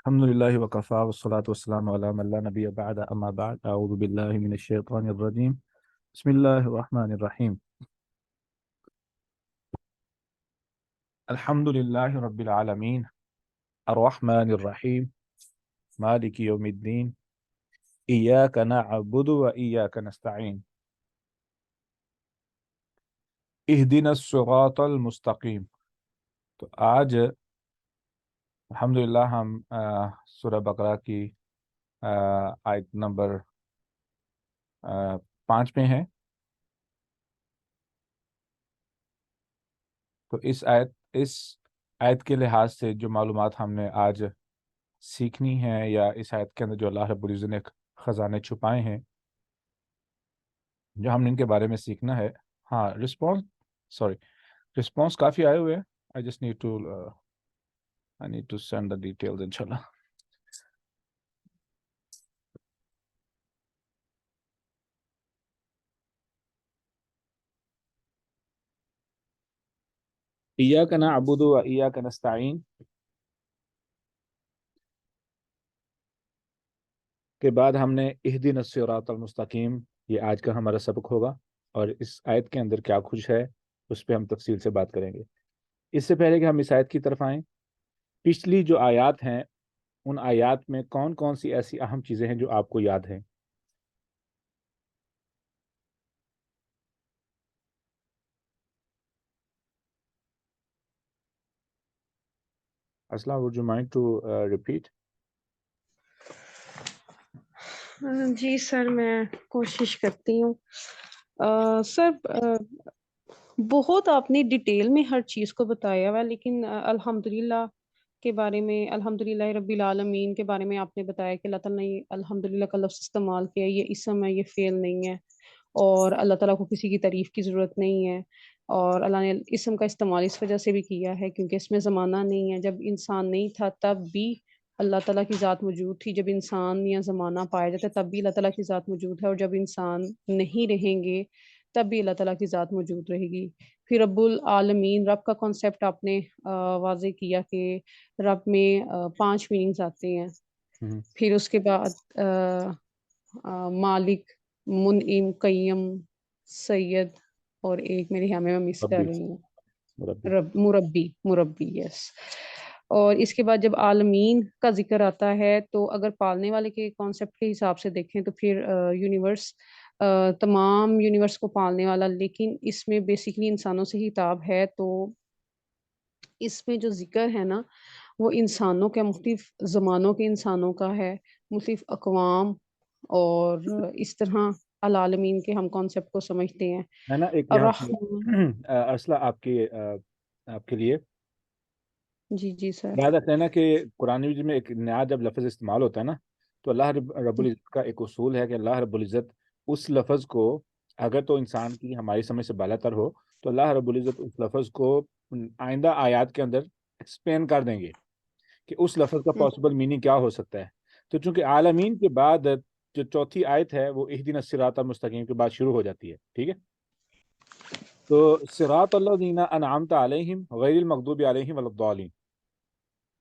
الحمد لله وكفى والصلاة والسلام على من لا نبي بعد أما بعد أعوذ بالله من الشيطان الرجيم بسم الله الرحمن الرحيم الحمد لله رب العالمين الرحمن الرحيم مالك يوم الدين إياك نعبد وإياك نستعين اهدنا الصراط المستقيم. تو آج الحمدللہ ہم سورہ بقرہ کی آیت نمبر 5 میں ہیں. تو اس آیت کے لحاظ سے جو معلومات ہم نے آج سیکھنی ہے یا اس آیت کے اندر جو اللہ رب العزت نے خزانے چھپائے ہیں جو ہم نے ان کے بارے میں سیکھنا ہے. ہاں رسپانس کافی آئے ہوئے ہیں. I just need to send the details انشاءاللہ. ایاک نعبد و ایاک نستعین کے بعد ہم نے اہدنا الصراط المستقیم، یہ آج کا ہمارا سبق ہوگا، اور اس آیت کے اندر کیا کچھ ہے اس پہ ہم تفصیل سے بات کریں گے. اس سے پہلے کہ ہم اس آیت کی طرف آئیں، پچھلی جو آیات ہیں ان آیات میں کون کون سی ایسی اہم چیزیں ہیں جو آپ کو یاد ہیں؟ اسلام would you mind to repeat؟ جی سر، میں کوشش کرتی ہوں. سر بہت آپ نے ڈیٹیل میں ہر چیز کو بتایا ہوا، لیکن الحمدللہ کے بارے میں، الحمدللہ رب العالمین کے بارے میں آپ نے بتایا کہ اللہ تعالیٰ نے الحمدللہ کا لفظ استعمال کیا. یہ اسم ہے، یہ فعل نہیں ہے، اور اللہ تعالیٰ کو کسی کی تعریف کی ضرورت نہیں ہے. اور اللہ نے اسم کا استعمال اس وجہ سے بھی کیا ہے کیونکہ اس میں زمانہ نہیں ہے. جب انسان نہیں تھا تب بھی اللہ تعالیٰ کی ذات موجود تھی. جب انسان یا زمانہ پایا جاتا ہے تب بھی اللہ تعالیٰ کی ذات موجود ہے، اور جب انسان نہیں رہیں گے تب بھی اللہ تعالیٰ کی ذات موجود رہے گی. پھر رب العالمین، رب کا کانسیپٹ آپ نے واضح کیا کہ رب میں 5 میننگز آتے ہیں. پھر اس کے بعد مالک، منعم، قیم، سید، اور ایک میرے خیال میں مس کر رہی ہوں، مربی. یس. اور اس کے بعد جب عالمین کا ذکر آتا ہے تو اگر پالنے والے کے کانسیپٹ کے حساب سے دیکھیں تو پھر یونیورس، تمام یونیورس کو پالنے والا، لیکن اس میں بیسیکلی انسانوں سے ہی خطاب ہے. تو اس میں جو ذکر ہے نا وہ انسانوں کے، مختلف زمانوں کے انسانوں کا ہے، مختلف اقوام، اور اس طرح العالمین کے ہم کانسیپٹ کو سمجھتے ہیں. میں نا ایک یہاں ارسلہ آپ کے لیے جی جی سر. یاد رکھنا ہے نا کہ قرآن مجید میں ایک نیا جب لفظ استعمال ہوتا ہے نا تو اللہ رب العزت کا ایک اصول ہے کہ اللہ رب العزت اس لفظ کو، اگر تو انسان کی ہماری سمجھ سے بالا تر ہو تو اللہ رب العزت اس لفظ کو آئندہ آیات کے اندر ایکسپلین کر دیں گے کہ اس لفظ کا پاسبل میننگ کیا ہو سکتا ہے. تو چونکہ عالمین کے بعد جو چوتھی آیت ہے وہ اہدنا الصراط المستقیم کے بعد شروع ہو جاتی ہے. ٹھیک ہے، تو صراط الذین انعمت علیہم غیر المغضوب علیہم ولا الضالین،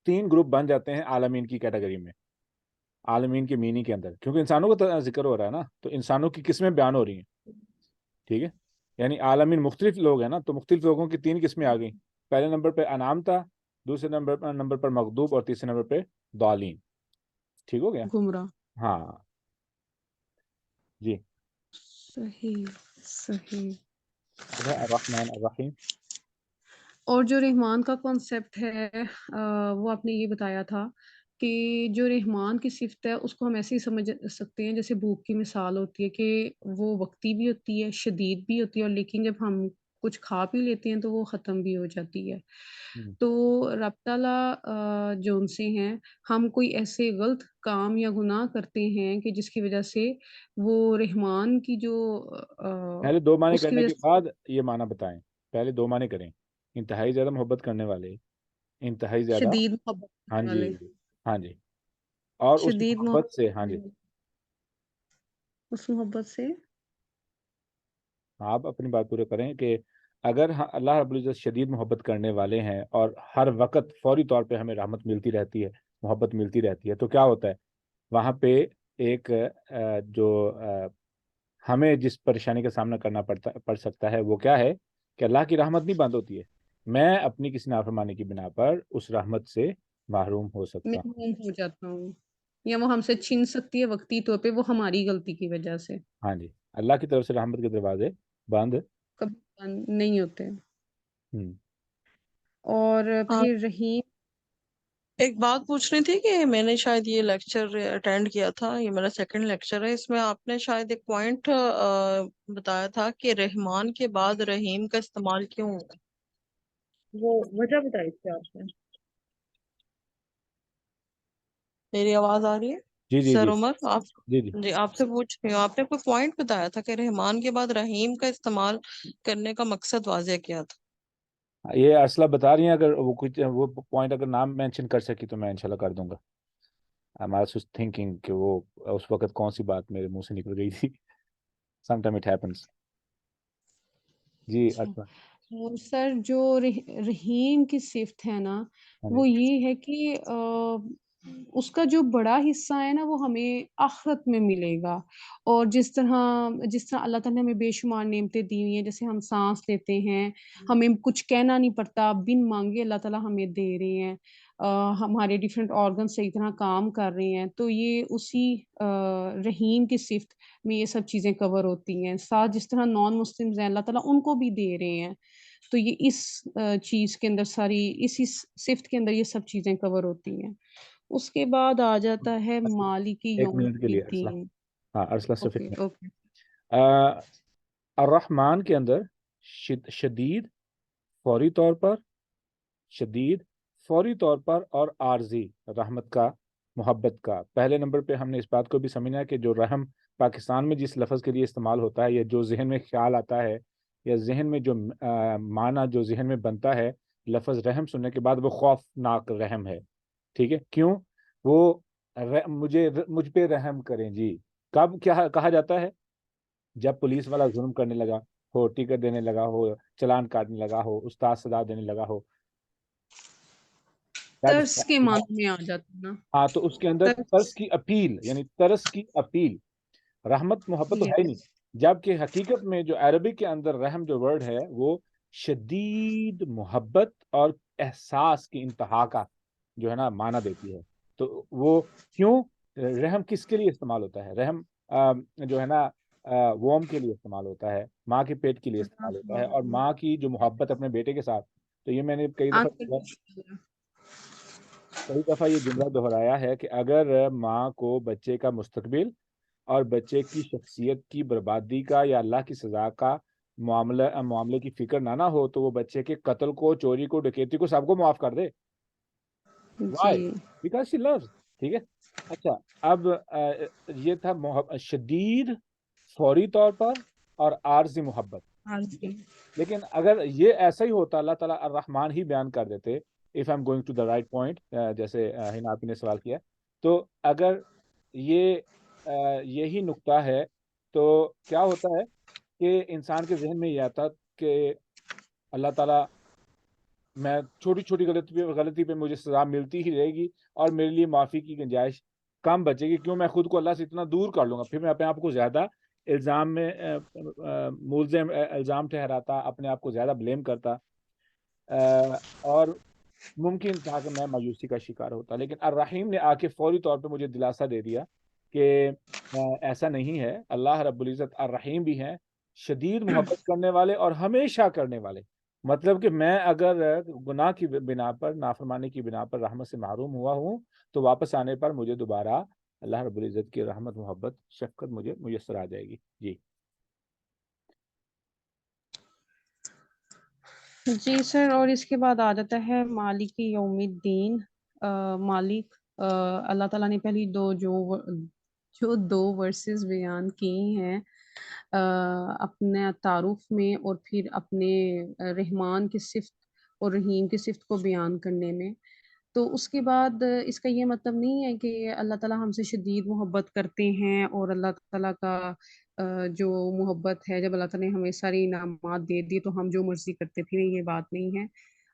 3 گروپ بن جاتے ہیں عالمین کی کیٹیگری میں، عالمین کے مینی کے اندر، کیونکہ انسانوں کا ذکر ہو رہا ہے نا تو انسانوں کی قسمیں بیان ہو رہی ہیں. ٹھیک ہے، یعنی عالمین مختلف لوگ ہیں نا، تو مختلف لوگوں کی 3 قسمیں آ گئیں. پہلے نمبر پہ انعام تھا، دوسرے نمبر پر مغضوب، اور تیسرے نمبر پہ ضالین. ٹھیک ہو گیا؟ گمراہ. ہاں جی. صحیح. الرحمن الرحیم. اور جو رحمان کا کانسیپٹ ہے وہ آپ نے یہ بتایا تھا کہ جو رحمان کی صفت ہے اس کو ہم ایسے ہی سمجھ سکتے ہیں جیسے بھوک کی مثال ہوتی ہے کہ وہ وقتی بھی ہوتی ہے، شدید بھی ہوتی ہے، اور لیکن جب ہم کچھ کھا پی لیتے ہیں تو وہ ختم بھی ہو جاتی ہے. تو رب تعالیٰ جو ان سے ہیں، ہم کوئی ایسے غلط کام یا گناہ کرتے ہیں کہ جس کی وجہ سے وہ رحمان کی جو پہلے 2 معنی اس کی کرنے وجہ کے سے بعد یہ معنی بتائیں. پہلے 2 معنی کریں: انتہائی زیادہ محبت کرنے والے، انتہائی زیادہ. شدید محبت ہاں کرنے جی، والے، ہاں جی. اور اس شدید محبت سے، ہاں جی، اس محبت سے. آپ اپنی بات پورے کریں کہ اگر اللہ رب العزت شدید محبت کرنے والے ہیں اور ہر وقت فوری طور پہ ہمیں رحمت ملتی رہتی ہے محبت ملتی رہتی ہے. تو کیا ہوتا ہے وہاں پہ ایک جو ہمیں جس پریشانی کا سامنا کرنا پڑ سکتا ہے وہ کیا ہے کہ اللہ کی رحمت نہیں بند ہوتی ہے. میں اپنی کسی نافرمانی کی بنا پر اس رحمت سے محروم ہو سکتا ہوں. محروم ہو جاتا ہوں یا وہ ہم سے چھین سکتی ہے وقتی طور پہ، وہ ہماری غلطی کی وجہ سے ہاں جی، اللہ کی طرف سے رحمت کے دروازے بند. کبھی بند نہیں ہوتے. ہوں. اور ہاں پھر رحیم، ایک بات پوچھنی تھی کہ میں نے شاید یہ لیکچر اٹینڈ کیا تھا، یہ میرا سیکنڈ لیکچر ہے، اس میں آپ نے شاید ایک پوائنٹ بتایا تھا کہ رحمان کے بعد رحیم کا استعمال کیوں ہوا، وہ وجہ بتائی تھی آپ نے. میری آواز آ رہی ہے جی جی سر جی عمر؟ آپ جی جی. جی آپ سے پوچھ رہی ہوں، آپ نے کوئی پوائنٹ بتایا تھا کہ رحمان کے بعد رحیم کا استعمال کرنے کا مقصد واضح کیا تھا. یہ ارسلہ بتا رہی ہیں، اگر وہ کچھ وہ پوائنٹ اگر نام مینشن کر سکی تو میں انشاءاللہ کر دوں گا. I'm also thinking کہ وہ اس وقت کون سی بات میرے منہ سے نکل گئی تھی. Sometime it happens. جی اچھا، ارسلہ. اور سر جو رحیم کی صفت ہے نا، ہاں جی. وہ یہ ہے کہ اس کا جو بڑا حصہ ہے نا وہ ہمیں آخرت میں ملے گا. اور جس طرح اللہ تعالیٰ نے ہمیں بے شمار نعمتیں دی ہوئی ہیں، جیسے ہم سانس لیتے ہیں، ہمیں کچھ کہنا نہیں پڑتا، بن مانگے اللہ تعالیٰ ہمیں دے رہے ہیں، ہمارے ڈیفرنٹ آرگن صحیح طرح کام کر رہے ہیں، تو یہ اسی رحیم کی صفت میں یہ سب چیزیں کور ہوتی ہیں. ساتھ جس طرح نان مسلمز ہیں اللہ تعالیٰ ان کو بھی دے رہے ہیں، تو یہ اس چیز کے اندر اسی صفت کے اندر یہ سب چیزیں کور ہوتی ہیں. اس کے بعد آ جاتا ہے مالک ایک یوم منٹ کے لیے ارسلہ. الدین. ہاں ارسلہ صرف ایک اوکے منٹ. اوکے. الرحمن کے اندر شدید فوری طور پر، شدید فوری طور پر اور عارضی رحمت کا، محبت کا. پہلے نمبر پہ ہم نے اس بات کو بھی سمجھنا ہے کہ جو رحم پاکستان میں جس لفظ کے لیے استعمال ہوتا ہے یا جو ذہن میں خیال آتا ہے یا ذہن میں جو معنی جو ذہن میں بنتا ہے لفظ رحم سننے کے بعد، وہ خوفناک رحم ہے. ٹھیک ہے؟ کیوں؟ وہ مجھ پہ رحم کریں. جی کب کیا کہا جاتا ہے؟ جب پولیس والا ظلم کرنے لگا ہو، ٹکٹ دینے لگا ہو، چلان کاٹنے لگا ہو، استاد سزا دینے لگا ہو. ترس کے معنی میں آ جاتا ہے نا. ہاں، تو اس کے اندر ترس کی اپیل، یعنی ترس کی اپیل. رحمت محبت تو ہے ہی نہیں. جبکہ حقیقت میں جو عربی کے اندر رحم جو ورڈ ہے وہ شدید محبت اور احساس کی انتہا کا جو ہے نا معنی دیتی ہے. تو وہ کیوں رحم کس کے لیے استعمال ہوتا ہے؟ رحم جو ہے نا ووم کے لیے استعمال ہوتا ہے، ماں کے پیٹ کے لیے استعمال ہوتا ہے، اور ماں کی جو محبت اپنے بیٹے کے ساتھ. تو یہ میں نے کئی دفعہ یہ جملہ دہرایا ہے کہ اگر ماں کو بچے کا مستقبل اور بچے کی شخصیت کی بربادی کا یا اللہ کی سزا کا معاملے کی فکر نہ ہو تو وہ بچے کے قتل کو، چوری کو، ڈکیتی کو، سب کو معاف کر دے. وائی؟ جی بیکاز شی لوز. ٹھیک ہے. اچھا، اب یہ تھا شدید فوری طور پر اور عارضی محبت. ہاں جی. لیکن اگر یہ ایسا ہی ہوتا، اللہ تعالیٰ الرحمن ہی بیان کر دیتے، if I'm going to the right point، جیسے ہنا آپ نے سوال کیا، تو اگر یہ یہی نقطہ ہے تو کیا ہوتا ہے کہ انسان کے ذہن میں یہ آتا کہ اللہ تعالیٰ میں چھوٹی چھوٹی غلطی پہ مجھے سزا ملتی ہی رہے گی اور میرے لیے معافی کی گنجائش کم بچے گی. کیوں؟ میں خود کو اللہ سے اتنا دور کر لوں گا، پھر میں اپنے آپ کو زیادہ الزام میں ملزم الزام ٹھہراتا، اپنے آپ کو زیادہ بلیم کرتا، اور ممکن تھا کہ میں مایوسی کا شکار ہوتا. لیکن الرحیم نے آ کے فوری طور پہ مجھے دلاسا دے دیا کہ ایسا نہیں ہے. اللہ رب العزت الرحیم بھی ہیں، شدید محبت کرنے والے اور ہمیشہ کرنے والے. مطلب کہ میں اگر گناہ کی بنا پر، نافرمانی کی بنا پر رحمت سے محروم ہوا ہوں تو واپس آنے پر مجھے دوبارہ اللہ رب العزت کی رحمت، محبت، شفقت مجھے میسر آ جائے گی. جی جی سر. اور اس کے بعد آ جاتا ہے مالک یوم الدین. مالک، اللہ تعالیٰ نے پہلی دو ورسز بیان کی ہیں اپنے تعارف میں اور پھر اپنے رحمان کی صفت اور رحیم کی صفت کو بیان کرنے میں. تو اس کے بعد اس کا یہ مطلب نہیں ہے کہ اللہ تعالیٰ ہم سے شدید محبت کرتے ہیں اور اللہ تعالیٰ کا جو محبت ہے، جب اللہ تعالیٰ نے ہمیں ساری انعامات دے دی تو ہم جو مرضی کرتے پھریں، یہ بات نہیں ہے.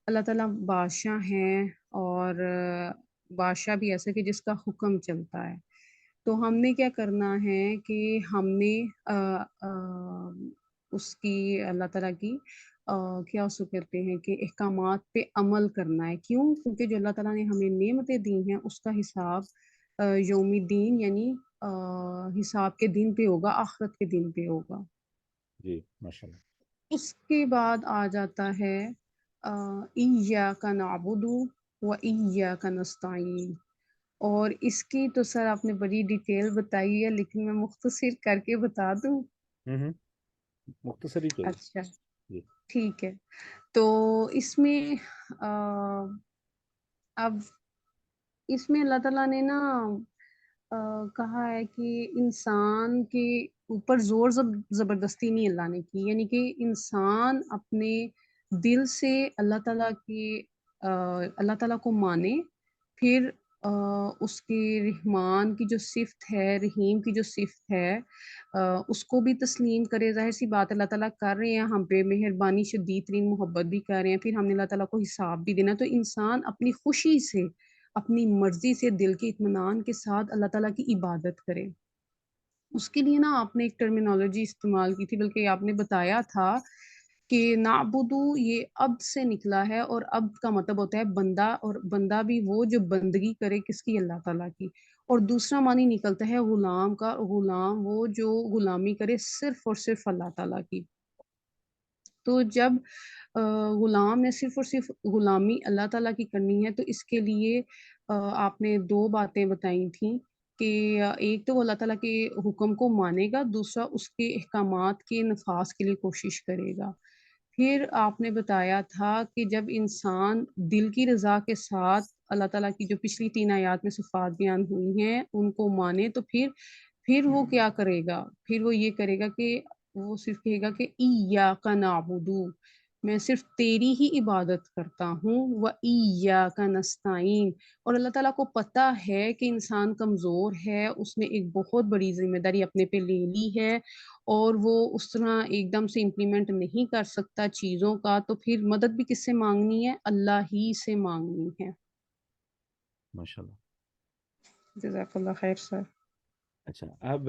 اللہ تعالیٰ بادشاہ ہیں اور بادشاہ بھی ایسا کہ جس کا حکم چلتا ہے. تو ہم نے کیا کرنا ہے کہ ہم نے اس کی اللہ تعالیٰ کی کیا اس کو کہتے ہیں کہ احکامات پہ عمل کرنا ہے. کیوں؟ کیونکہ جو اللہ تعالیٰ نے ہمیں نعمتیں دی ہیں اس کا حساب یوم الدین یعنی حساب کے دن پہ ہوگا، آخرت کے دن پہ ہوگا. جی ماشاء اللہ. اس کے بعد آ جاتا ہے ایاک نعبد و ایاک نستعین. اور اس کی تو سر آپ نے بڑی ڈیٹیل بتائی ہے، لیکن میں مختصر کر کے بتا دوں. مختصر ہی چاہیے. اچھا جی ٹھیک ہے. تو اس میں اب اس میں اللہ تعالیٰ نے نا کہا ہے کہ انسان کے اوپر زور زبردستی نہیں اللہ نے کی، یعنی کہ انسان اپنے دل سے اللہ تعالیٰ کو مانے، پھر اس کے رحمان کی جو صفت ہے، رحیم کی جو صفت ہے اس کو بھی تسلیم کرے. ظاہر سی بات اللہ تعالیٰ کر رہے ہیں ہم پہ مہربانی، شدید ترین محبت بھی کر رہے ہیں، پھر ہم نے اللہ تعالیٰ کو حساب بھی دینا. تو انسان اپنی خوشی سے، اپنی مرضی سے، دل کے اطمینان کے ساتھ اللہ تعالیٰ کی عبادت کرے. اس کے لیے نا آپ نے ایک ٹرمینالوجی استعمال کی تھی، بلکہ آپ نے بتایا تھا کہ نعبدو یہ عبد سے نکلا ہے، اور عبد کا مطلب ہوتا ہے بندہ، اور بندہ بھی وہ جو بندگی کرے کس کی؟ اللہ تعالیٰ کی. اور دوسرا معنی نکلتا ہے غلام کا، غلام وہ جو غلامی کرے صرف اور صرف اللہ تعالیٰ کی. تو جب غلام نے صرف اور صرف غلامی اللہ تعالیٰ کی کرنی ہے، تو اس کے لیے آپ نے 2 باتیں بتائی تھیں کہ ایک تو وہ اللہ تعالیٰ کے حکم کو مانے گا، دوسرا اس کے احکامات کے نفاذ کے لیے کوشش کرے گا. پھر آپ نے بتایا تھا کہ جب انسان دل کی رضا کے ساتھ اللہ تعالیٰ کی جو پچھلی 3 آیات میں صفات بیان ہوئی ہیں ان کو مانے، تو پھر وہ کیا کرے گا؟ پھر وہ یہ کرے گا کہ وہ صرف کہے گا کہ ایاک نعبد، میں صرف تیری ہی عبادت کرتا ہوں، و ایاک نستعین. اور اللہ تعالیٰ کو پتہ ہے کہ انسان کمزور ہے، اس نے ایک بہت بڑی ذمہ داری اپنے پہ لے لی ہے، اور وہ اس طرح ایک دم سے امپلیمنٹ نہیں کر سکتا چیزوں کا. تو پھر مدد بھی کس سے مانگنی ہے؟ اللہ ہی سے مانگنی ہے. ماشاء اللہ. جزاک اللہ خیر سر. اچھا اب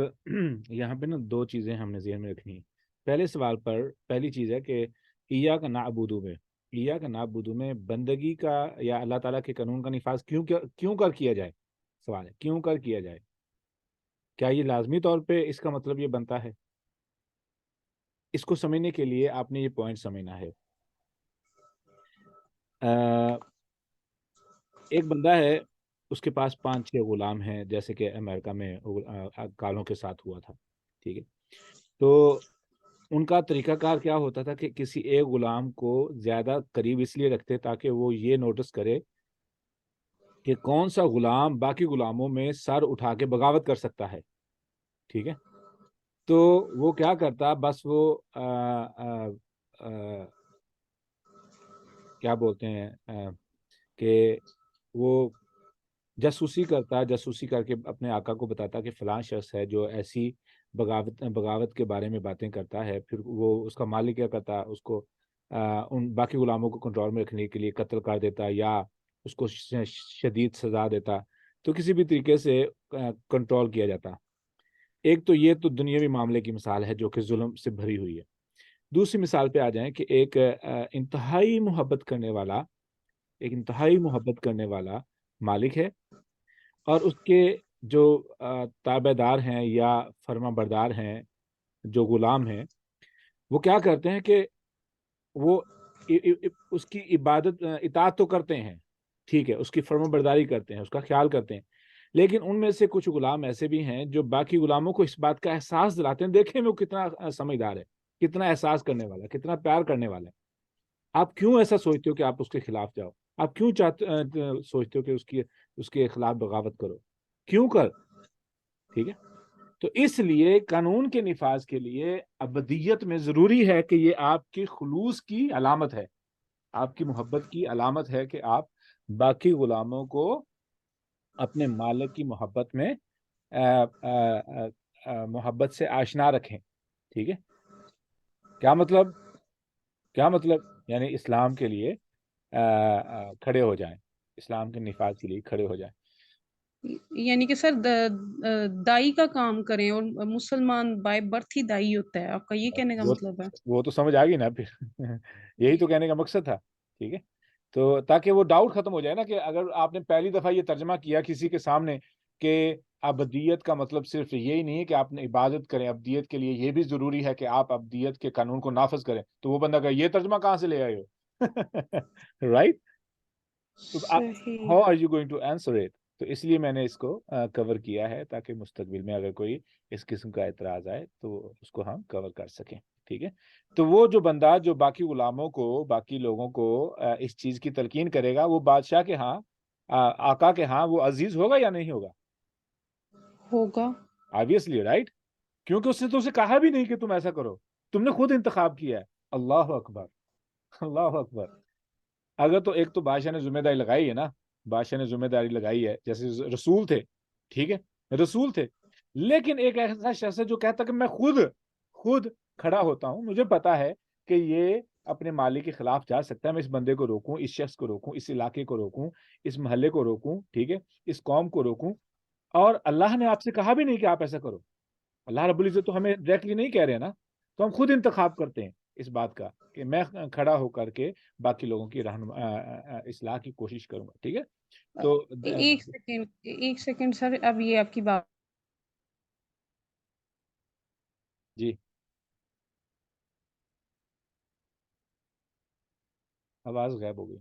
یہاں پہ نا 2 چیزیں ہم نے ذہن میں رکھنی. پہلے سوال پر پہلی چیز ہے کہ ایاک نعبد میں بندگی کا یا اللہ تعالیٰ کے قانون کا نفاذ کیوں کر کیا جائے؟ سوال ہے کیوں کر کیا جائے؟ کیا یہ لازمی طور پہ اس کا مطلب یہ بنتا ہے؟ اس کو سمجھنے کے لیے آپ نے یہ پوائنٹ سمجھنا ہے. ایک بندہ ہے، اس کے پاس 5-6 غلام ہیں، جیسے کہ امریکہ میں کالوں کے ساتھ ہوا تھا. ٹھیک ہے. تو ان کا طریقہ کار کیا ہوتا تھا کہ کسی ایک غلام کو زیادہ قریب اس لیے رکھتے تاکہ وہ یہ نوٹس کرے کہ کون سا غلام باقی غلاموں میں سر اٹھا کے بغاوت کر سکتا ہے. ٹھیک ہے. تو وہ کیا کرتا، بس وہ کیا بولتے ہیں کہ وہ جاسوسی کر کے اپنے آقا کو بتاتا کہ فلاں شخص ہے جو ایسی بغاوت کے بارے میں باتیں کرتا ہے. پھر وہ اس کا مالک کیا کرتا، اس کو ان باقی غلاموں کو کنٹرول میں رکھنے کے لیے قتل کر دیتا یا اس کو شدید سزا دیتا. تو کسی بھی طریقے سے کنٹرول کیا جاتا. ایک تو یہ تو دنیاوی معاملے کی مثال ہے جو کہ ظلم سے بھری ہوئی ہے. دوسری مثال پہ آ جائیں کہ ایک انتہائی محبت کرنے والا مالک ہے، اور اس کے جو تابع دار ہیں یا فرما بردار ہیں، جو غلام ہیں، وہ کیا کرتے ہیں کہ وہ اس کی اطاعت تو کرتے ہیں، ٹھیک ہے، اس کی فرما برداری کرتے ہیں، اس کا خیال کرتے ہیں، لیکن ان میں سے کچھ غلام ایسے بھی ہیں جو باقی غلاموں کو اس بات کا احساس دلاتے ہیں. دیکھیں وہ کتنا سمجھدار ہے، کتنا احساس کرنے والا ہے، کتنا پیار کرنے والا ہے. آپ کیوں ایسا سوچتے ہو کہ آپ اس کے خلاف جاؤ؟ آپ کیوں سوچتے ہو کہ اس کے خلاف بغاوت کرو؟ کیوں کر؟ ٹھیک ہے. تو اس لیے قانون کے نفاذ کے لیے ابدیت میں ضروری ہے کہ یہ آپ کی خلوص کی علامت ہے، آپ کی محبت کی علامت ہے کہ آپ باقی غلاموں کو اپنے مالک کی محبت میں محبت سے آشنا رکھیں. ٹھیک ہے. کیا مطلب یعنی اسلام کے لیے کھڑے ہو جائیں، اسلام کے نفاذ کے لیے کھڑے ہو جائیں. یعنی کہ سر دائی کا کام کریں، اور مسلمان بائی برتھ ہی دائی ہوتا ہے، آپ کا یہ کہنے کا وہ مطلب ہے؟ وہ تو سمجھ آ گئی نا پھر. یہی جی تو کہنے کا مقصد تھا. ٹھیک ہے، تو تاکہ وہ ڈاؤٹ ختم ہو جائے نا کہ اگر آپ نے پہلی دفعہ یہ ترجمہ کیا کسی کے سامنے کہ ابدیت کا مطلب صرف یہی نہیں ہے کہ آپ نے عبادت کریں، ابدیت کے لیے یہ بھی ضروری ہے کہ آپ ابدیت کے قانون کو نافذ کریں، تو وہ بندہ کہ یہ ترجمہ کہاں سے لے آئے ہو؟ رائٹ. صحیح. How are you going to answer it? تو اس لیے میں نے اس کو کور کیا ہے تاکہ مستقبل میں اگر کوئی اس قسم کا اعتراض آئے تو اس کو ہم کور کر سکیں. ٹھیک ہے، تو وہ جو بندہ جو باقی غلاموں کو، باقی لوگوں کو اس چیز کی تلقین کرے گا، وہ بادشاہ کے ہاں، آقا کے ہاں وہ عزیز ہوگا یا نہیں ہوگا؟ ہوگا. آبویسلی رائٹ، کیونکہ اس نے تو اسے کہا بھی نہیں کہ تم ایسا کرو، تم نے خود انتخاب کیا ہے. اللہ اکبر، اللہ اکبر. اگر تو ایک تو بادشاہ نے ذمہ داری لگائی ہے نا، بادشاہ نے ذمہ داری لگائی ہے، جیسے رسول تھے. ٹھیک ہے، رسول تھے، لیکن ایک ایسا شخص ہے جو کہتا کہ میں خود کھڑا ہوتا ہوں، مجھے پتا ہے کہ یہ اپنے مالک کے خلاف جا سکتا ہے، میں اس بندے کو روکوں، اس شخص کو روکوں، اس علاقے کو روکوں، اس محلے کو روکوں، ٹھیک ہے، اس قوم کو روکوں. اور اللہ نے آپ سے کہا بھی نہیں کہ آپ ایسا کرو. اللہ رب العزت تو ہمیں ڈائریکٹلی نہیں کہہ رہے نا، تو ہم خود انتخاب کرتے ہیں اس بات کا کہ میں کھڑا ہو کر کے باقی لوگوں کی اصلاح کی کوشش کروں گا. ٹھیک ہے، تو ایک سیکنڈ سر، اب یہ آپ کی بات جی آواز غائب ہو گئی.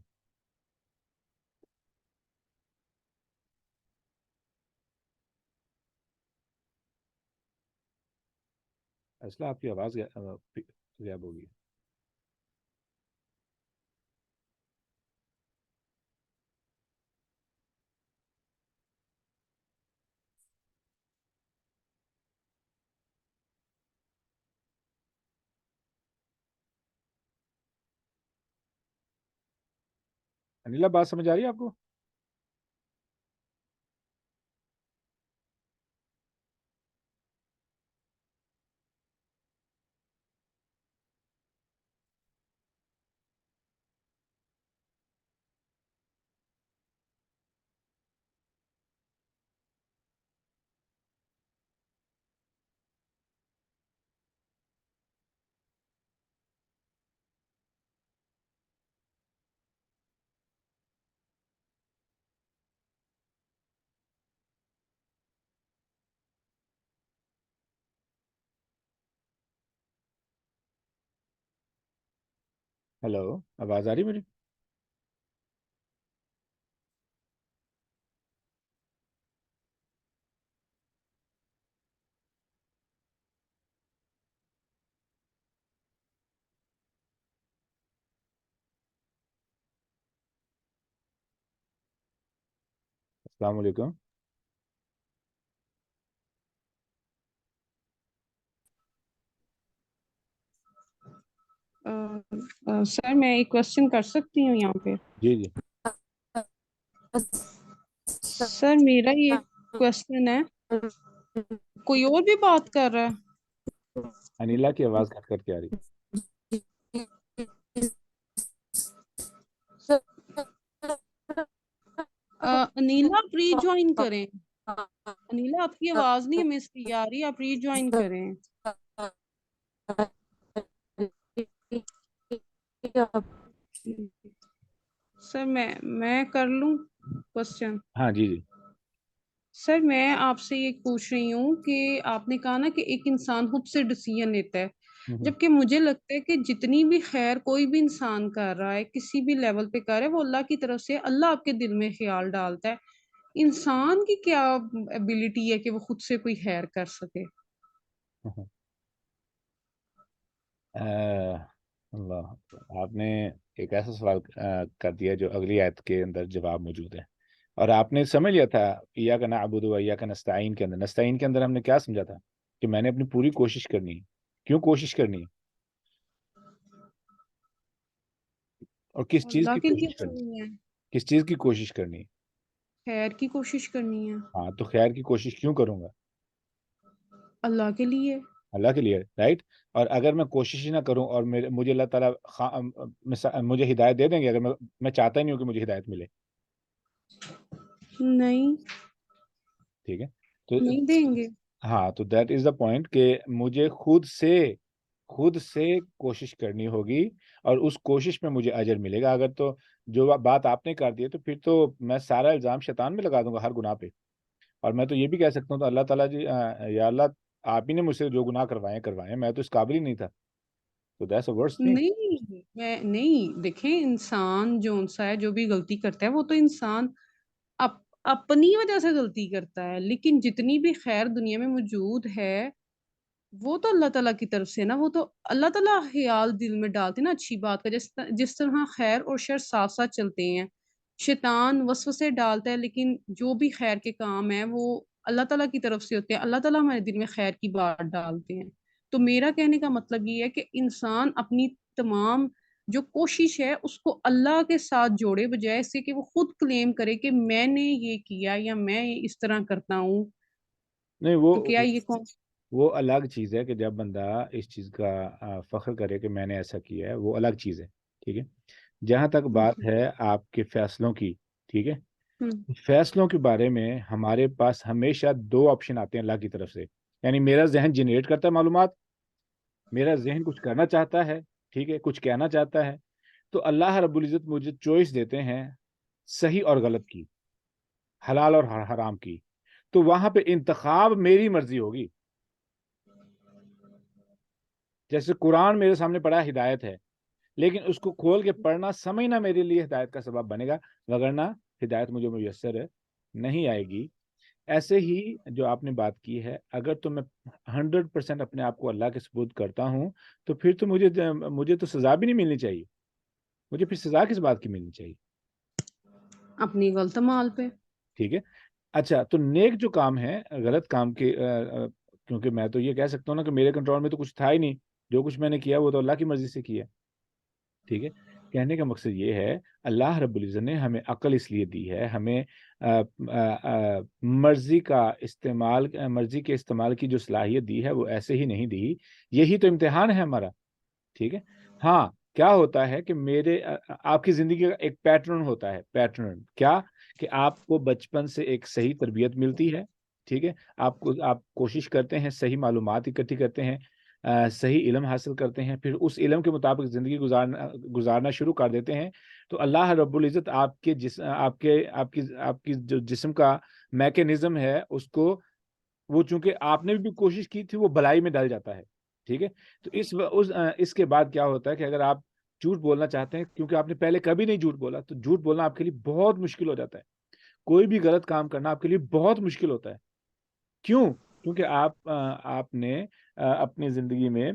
اصلا آپ کی آواز غائب ہو گئی. انیلا بات سمجھ آ رہی ہے آپ کو؟ ہیلو، آواز آ رہی میری؟ السلام علیکم. سر میں ایک کوشچن کر سکتی ہوں یہاں پہ؟ جی جی. سر میرا یہ کوشچن ہے، کوئی اور بھی بات کر رہا ہے؟ انیلا کی آواز کٹ کٹ کے آ رہی. انیلا آپ ری جوائن کریں. انیلا آپ کی آواز نہیں ہمیں صحیح آ رہی، آپ ری جوائن کریں. سر میں کر لوں کوشچن؟ ہاں جی جی. سر میں آپ سے یہ پوچھ رہی ہوں کہ آپ نے کہا نا کہ ایک انسان خود سے ڈیسیژن لیتا ہے، جبکہ مجھے لگتا ہے کہ جتنی بھی خیر کوئی بھی انسان کر رہا ہے، کسی بھی لیول پہ کر رہا ہے، وہ اللہ کی طرف سے، اللہ آپ کے دل میں خیال ڈالتا ہے. انسان کی کیا ایبلٹی ہے کہ وہ خود سے کوئی خیر کر سکے؟ اللہ، آپ نے ایک ایسا سوال کر دیا جو اگلی آیت کے اندر جواب موجود ہے، اور آپ نے سمجھ لیا تھا ایاک نعبد و ایاک نستعین کے اندر. نستعین کے اندر ہم نے کیا سمجھا تھا کہ میں نے اپنی پوری کوشش کرنی ہے. کیوں کوشش کرنی ہے اور کس چیز اللہ کی کے لیے کوشش کرنی کرنی ہے، ہے؟ کس چیز کی کوشش کرنی ہے؟ خیر کی کوشش کرنی ہے. ہاں، تو خیر کی کوشش کیوں کروں گا؟ اللہ کے لیے. اللہ کے لیے، رائٹ. اور اگر میں کوشش ہی نہ کروں اور مجھے اللہ تعالیٰ مجھے ہدایت دے دیں گے، اگر میں چاہتا ہی نہیں ہوں کہ مجھے ہدایت ملے، نہیں ٹھیک ہے. تو نہیں دیں گے. ہاں تو دیٹ از دا پوائنٹ کہ مجھے خود سے کوشش کرنی ہوگی اور اس کوشش میں مجھے اجر ملے گا. اگر تو جو بات آپ نے کر دی ہے تو پھر تو میں سارا الزام شیطان میں لگا دوں گا ہر گناہ پہ. اور میں تو یہ بھی کہہ سکتا ہوں تو اللہ تعالیٰ جی یا اللہ آپ ہی نے مجھ سے جو گناہ کروائے ہیں میں تو اس قابل ہی نہیں تھا. تو دیٹس اے ورسٹ تھنگ. نہیں میں نہیں دیکھیں انسان جو سا ہے جو بھی غلطی کرتا ہے وہ تو انسان اپنی وجہ سے غلطی کرتا ہے، لیکن جتنی بھی خیر دنیا میں موجود ہے وہ تو اللہ تعالیٰ کی طرف سے ہے نا. وہ تو اللہ تعالیٰ خیال دل میں ڈالتے ہیں نا اچھی بات کا. جس طرح خیر اور شر ساتھ ساتھ چلتے ہیں. شیطان وسوسے ڈالتا ہے لیکن جو بھی خیر کے کام ہیں وہ اللہ تعالیٰ کی طرف سے ہوتے ہیں. اللہ تعالیٰ ہمارے دل میں خیر کی بات ڈالتے ہیں. تو میرا کہنے کا مطلب یہ ہے کہ انسان اپنی تمام جو کوشش ہے اس کو اللہ کے ساتھ جوڑے، بجائے اس سے کہ وہ خود کلیم کرے کہ میں نے یہ کیا یا میں اس طرح کرتا ہوں. نہیں تو کیا یہ کون وہ الگ چیز ہے کہ جب بندہ اس چیز کا فخر کرے کہ میں نے ایسا کیا ہے، وہ الگ چیز ہے. ٹھیک ہے. جہاں تک بات ہے آپ کے فیصلوں کی، ٹھیک ہے، فیصلوں کے بارے میں ہمارے پاس ہمیشہ دو آپشن آتے ہیں اللہ کی طرف سے. یعنی میرا ذہن جنریٹ کرتا ہے معلومات، میرا ذہن کچھ کرنا چاہتا ہے، ٹھیک ہے، کچھ کہنا چاہتا ہے، تو اللہ رب العزت مجھے چوائس دیتے ہیں صحیح اور غلط کی، حلال اور حرام کی. تو وہاں پہ انتخاب میری مرضی ہوگی. جیسے قرآن میرے سامنے پڑا ہدایت ہے، لیکن اس کو کھول کے پڑھنا سمجھنا میرے لیے ہدایت کا سبب بنے گا، وگرنہ ہدایت مجھے میسر نہیں آئے گی. ایسے ہی جو آپ نے بات کی ہے، اگر تو میں 100% اپنے آپ کو اللہ کے سپرد کرتا ہوں تو پھر تو مجھے تو سزا بھی نہیں ملنی چاہیے. مجھے پھر سزا کس بات کی ملنی چاہیے؟ اپنی غلط مال پہ. ٹھیک ہے. اچھا تو نیک جو کام ہے غلط کام کے کیونکہ میں تو یہ کہہ سکتا ہوں نا کہ میرے کنٹرول میں تو کچھ تھا ہی نہیں، جو کچھ میں نے کیا وہ تو اللہ کی مرضی سے کیا. ٹھیک ہے. کہنے کا مقصد یہ ہے اللہ رب العزت نے ہمیں عقل اس لیے دی ہے، ہمیں مرضی کے استعمال کی جو صلاحیت دی ہے وہ ایسے ہی نہیں دی. یہی تو امتحان ہے ہمارا. ٹھیک ہے. ہاں کیا ہوتا ہے کہ آپ کی زندگی کا ایک پیٹرن ہوتا ہے. پیٹرن کیا کہ آپ کو بچپن سے ایک صحیح تربیت ملتی ہے. ٹھیک ہے. آپ کوشش کرتے ہیں، صحیح معلومات اکٹھی کرتے ہیں، صحیح علم حاصل کرتے ہیں، پھر اس علم کے مطابق زندگی گزارنا شروع کر دیتے ہیں. تو اللہ رب العزت آپ کی جو جسم کا میکینزم ہے اس کو، وہ چونکہ آپ نے بھی کوشش کی تھی، وہ بلائی میں ڈل جاتا ہے. ٹھیک ہے. تو اس کے بعد کیا ہوتا ہے کہ اگر آپ جھوٹ بولنا چاہتے ہیں، کیونکہ آپ نے پہلے کبھی نہیں جھوٹ بولا، تو جھوٹ بولنا آپ کے لیے بہت مشکل ہو جاتا ہے. کوئی بھی غلط کام کرنا آپ کے لیے بہت مشکل ہوتا ہے. کیوں؟ کیونکہ آپ نے اپنی زندگی میں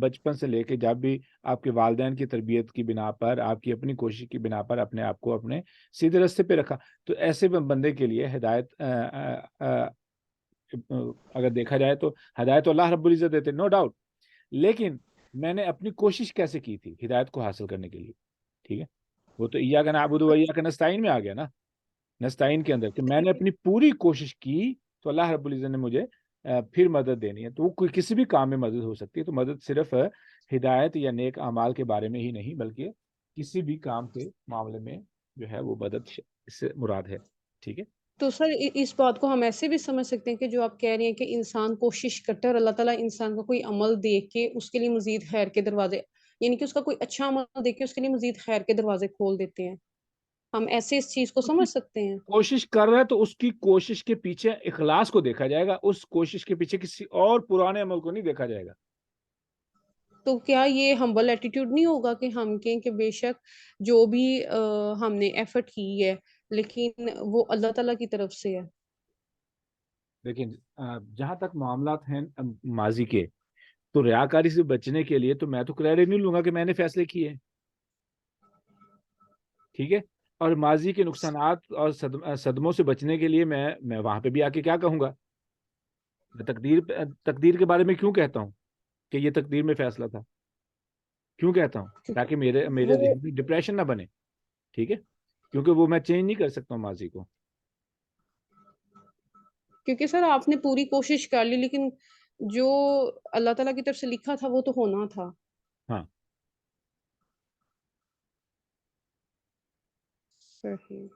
بچپن سے لے کے جب بھی آپ کے والدین کی تربیت کی بنا پر، آپ کی اپنی کوشش کی بنا پر اپنے آپ کو اپنے سیدھے راستے پہ رکھا. تو ایسے بندے کے لیے ہدایت اگر دیکھا جائے تو ہدایت اللہ رب العزت دیتے، نو ڈاؤٹ. لیکن میں نے اپنی کوشش کیسے کی تھی ہدایت کو حاصل کرنے کے لیے؟ ٹھیک ہے. وہ تو ایاک نعبد و ایاک نستعین میں آ گیا نا، نستعین کے اندر، کہ میں نے اپنی پوری کوشش کی تو اللہ رب العزت نے مجھے پھر مدد دینی ہے. تو وہ کوئی کسی بھی کام میں مدد ہو سکتی ہے. تو مدد صرف ہدایت یا نیک اعمال کے بارے میں ہی نہیں، بلکہ کسی بھی کام کے معاملے میں جو ہے وہ مدد اس سے مراد ہے. ٹھیک ہے. تو سر اس بات کو ہم ایسے بھی سمجھ سکتے ہیں کہ جو آپ کہہ رہے ہیں کہ انسان کوشش کرتا ہے اور اللہ تعالیٰ انسان کا کوئی عمل دیکھ کے اس کے لیے مزید خیر کے دروازے، یعنی کہ اس کا کوئی اچھا عمل دیکھ کے اس کے لیے مزید خیر کے دروازے کھول دیتے ہیں. ہم ایسے اس چیز کو سمجھ سکتے ہیں. کوشش کر رہا ہے تو اس کی کوشش کے پیچھے اخلاص کو دیکھا جائے گا، اس کوشش کے پیچھے کسی اور پرانے عمل کو نہیں دیکھا جائے گا. تو کیا یہ ہمبل ایٹیٹیوڈ نہیں ہوگا کہ ہم کہیں کہ بے شک جو بھی ہم نے ایفرٹ کی ہے لیکن وہ اللہ تعالیٰ کی طرف سے ہے. لیکن جہاں تک معاملات ہیں ماضی کے، تو ریاکاری سے بچنے کے لیے تو میں تو کریڈٹ نہیں لوں گا کہ میں نے فیصلے کیے. ٹھیک ہے. اور ماضی کے نقصانات اور صدموں سے بچنے کے لیے میں وہاں پہ بھی آ کے کیا کہوں گا؟ میں تقدیر کے بارے میں کیوں کہتا ہوں کہ یہ تقدیر میں فیصلہ تھا؟ کیوں کہتا ہوں؟ تاکہ میرے وہ ذہن میں ڈپریشن نہ بنے. ٹھیک ہے. کیونکہ وہ میں چینج نہیں کر سکتا ہوں ماضی کو. کیونکہ سر آپ نے پوری کوشش کر لی لیکن جو اللہ تعالیٰ کی طرف سے لکھا تھا وہ تو ہونا تھا. ہاں. صحیح.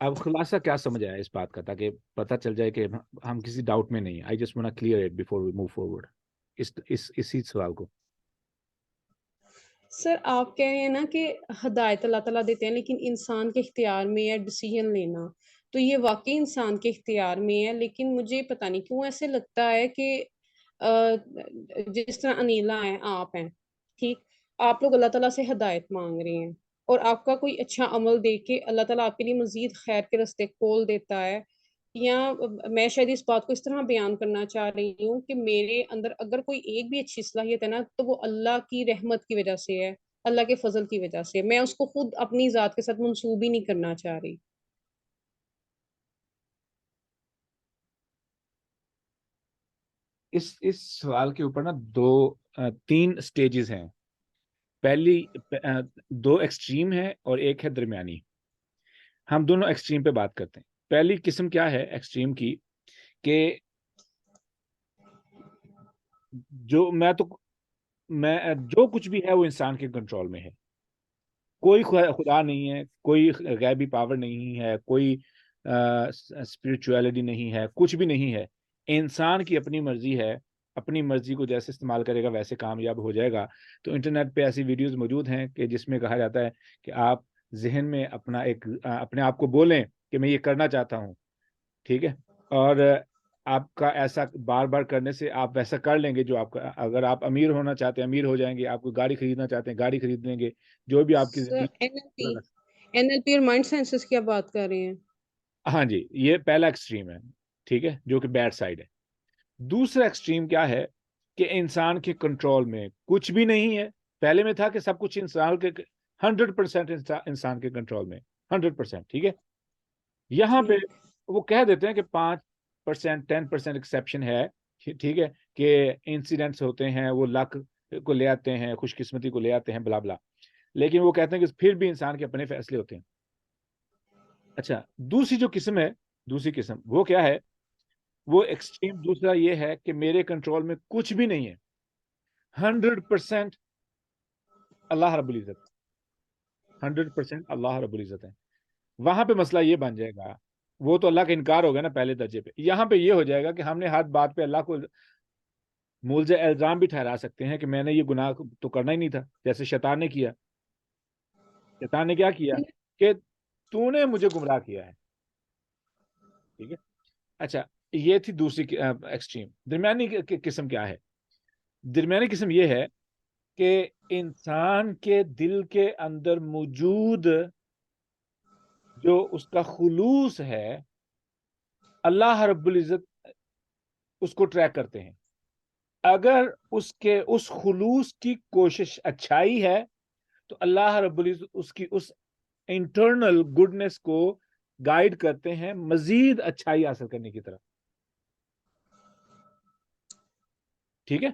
اب خلاصہ کیا سمجھ آیا اس بات کا، تاکہ پتہ چل جائے کہ ہم کسی ڈاؤٹ میں نہیں. I just want clear it before we move forward اسی سوال کو. سر آپ کہہ رہے ہیں نا کہ ہدایت اللہ تعالیٰ دیتے ہیں لیکن انسان کے اختیار میں ہے ڈیسیژن لینا، تو یہ واقعی انسان کے اختیار میں ہے، لیکن مجھے پتہ نہیں کیوں ایسے لگتا ہے کہ جس طرح انیلا ہیں، آپ ہیں ٹھیک، آپ لوگ اللہ تعالیٰ سے ہدایت مانگ رہے ہیں اور آپ کا کوئی اچھا عمل دیکھ کے اللہ تعالیٰ آپ کے لیے مزید خیر کے راستے کھول دیتا ہے، یا میں شاید اس بات کو اس طرح بیان کرنا چاہ رہی ہوں کہ میرے اندر اگر کوئی ایک بھی اچھی صلاحیت ہے نا تو وہ اللہ کی رحمت کی وجہ سے ہے، اللہ کے فضل کی وجہ سے. میں اس کو خود اپنی ذات کے ساتھ منسوب ہی نہیں کرنا چاہ رہی. اس سوال کے اوپر نا تین سٹیجز ہیں. پہلی دو ایکسٹریم ہے اور ایک ہے درمیانی. ہم دونوں ایکسٹریم پہ بات کرتے ہیں. پہلی قسم کیا ہے ایکسٹریم کی، کہ جو کچھ بھی ہے وہ انسان کے کنٹرول میں ہے. کوئی خدا نہیں ہے، کوئی غیبی پاور نہیں ہے، کوئی اسپرچویلٹی نہیں ہے، کچھ بھی نہیں ہے. انسان کی اپنی مرضی ہے، اپنی مرضی کو جیسے استعمال کرے گا ویسے کامیاب ہو جائے گا. تو انٹرنیٹ پہ ایسی ویڈیوز موجود ہیں کہ جس میں کہا جاتا ہے کہ آپ ذہن میں اپنے آپ کو بولیں کہ میں یہ کرنا چاہتا ہوں، ٹھیک ہے، اور آپ کا ایسا بار بار کرنے سے آپ ویسا کر لیں گے جو آپ کا. اگر آپ امیر ہونا چاہتے ہیں امیر ہو جائیں گے، آپ کو گاڑی خریدنا چاہتے ہیں گاڑی خرید لیں گے، جو بھی آپ کی سر زندگی. این ایل پی اور مائنڈ سائنسز کی آپ بات کر رہے ہیں؟ ہاں جی، یہ پہلا ایکسٹریم ہے، ٹھیک ہے، جو کہ بیڈ سائڈ ہے. دوسرا ایکسٹریم کیا ہے کہ انسان کے کنٹرول میں کچھ بھی نہیں ہے. پہلے میں تھا کہ سب کچھ انسان کے 100% انسان کے کنٹرول میں، 100%، ٹھیک ہے. یہاں پہ ٹھیک. وہ کہہ دیتے ہیں کہ 5%، 10% ایکسیپشن ہے، ٹھیک ہے، کہ انسیڈنٹس ہوتے ہیں وہ لک کو لے آتے ہیں، خوش قسمتی کو لے آتے ہیں، بلا بلا. لیکن وہ کہتے ہیں کہ پھر بھی انسان کے اپنے فیصلے ہوتے ہیں. اچھا، دوسری جو قسم ہے، دوسری قسم وہ کیا ہے؟ وہ ایکسٹریم دوسرا یہ ہے کہ میرے کنٹرول میں کچھ بھی نہیں ہے، 100% اللہ رب العزت، 100% اللہ رب العزت ہے. وہاں پہ مسئلہ یہ بن جائے گا، وہ تو اللہ کا انکار ہوگا نا پہلے درجے پہ. یہاں پہ یہ ہو جائے گا کہ ہم نے ہر بات پہ اللہ کو ملزم الزام بھی ٹھہرا سکتے ہیں کہ میں نے یہ گناہ تو کرنا ہی نہیں تھا، جیسے شیطان نے کیا. شیطان نے کیا کیا کہ تو نے مجھے گمراہ کیا ہے، ٹھیک ہے. اچھا، یہ تھی دوسری ایکسٹریم. درمیانی قسم کیا ہے؟ درمیانی قسم یہ ہے کہ انسان کے دل کے اندر موجود جو اس کا خلوص ہے، اللہ رب العزت اس کو ٹریک کرتے ہیں. اگر اس خلوص کی کوشش اچھائی ہے تو اللہ رب العزت اس کی اس انٹرنل گڈنس کو گائیڈ کرتے ہیں مزید اچھائی حاصل کرنے کی طرف، ٹھیک ہے.